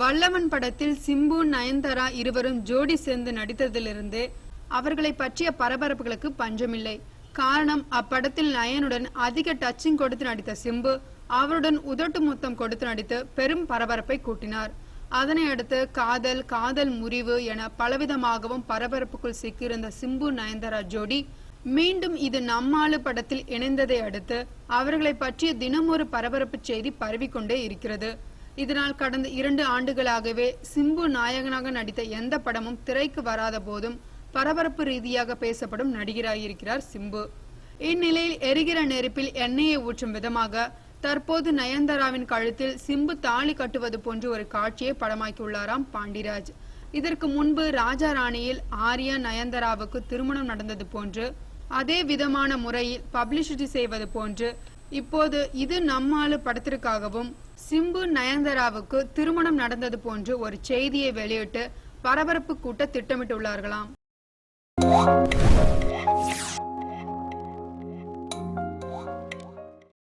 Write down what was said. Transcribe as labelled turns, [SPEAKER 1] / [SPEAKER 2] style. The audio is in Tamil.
[SPEAKER 1] வல்லவன் படத்தில் சிம்பு நயன்தாரா இருவரும் ஜோடி சேர்ந்து நடித்ததிலிருந்து அவர்களை பற்றிய பரபரப்புகளுக்கு பஞ்சமில்லை. காரணம், அப்படத்தில் நயனுடன் அதிக டச்சிங் கொடுத்து நடித்த சிம்பு அவருடன் உதட்டு முத்தம் கொடுத்து நடித்து பெரும் பரபரப்பை கூட்டினார். அதனை அடுத்து காதல், காதல் முறிவு என பலவிதமாகவும் பரபரப்புக்குள் சிக்கியிருந்த சிம்பு நயன்தாரா ஜோடி மீண்டும் இது நம்மாளு படத்தில் இணைந்ததை அடுத்து அவர்களை பற்றிய தினம் ஒரு பரபரப்பு செய்தி பரவிக்கொண்டே இருக்கிறது. இதனால் கடந்த 2 ஆண்டுகளாகவே சிம்பு நாயகனாக நடித்த எந்த படமும் திரைக்கு வராத போதும் பரபரப்பு ரீதியாக பேசப்படும் நடிகராயிருக்கிறார் சிம்பு. இந்நிலையில் எரிகிற நெருப்பில் எண்ணெயை ஊற்றும் விதமாக தற்போது நயன்தாராவின் கழுத்தில் சிம்பு தாலி கட்டுவது போன்ற ஒரு காட்சியை படமாக்கியுள்ளாராம் பாண்டிராஜ். இதற்கு முன்பு ராஜா ராணியில் ஆர்யா நயன்தாராவுக்கு திருமணம் நடந்தது போன்று அதே விதமான முறையில் பப்ளிசிட்டி செய்வது போன்று இப்போது இது நம்மாளு படத்திற்காகவும் சிம்பு நயன்தாராவுக்கு திருமணம் நடந்தது போன்று ஒரு செய்தியை வெளியிட்டு பரபரப்பு கூட்ட திட்டமிட்டுள்ளார்களாம்.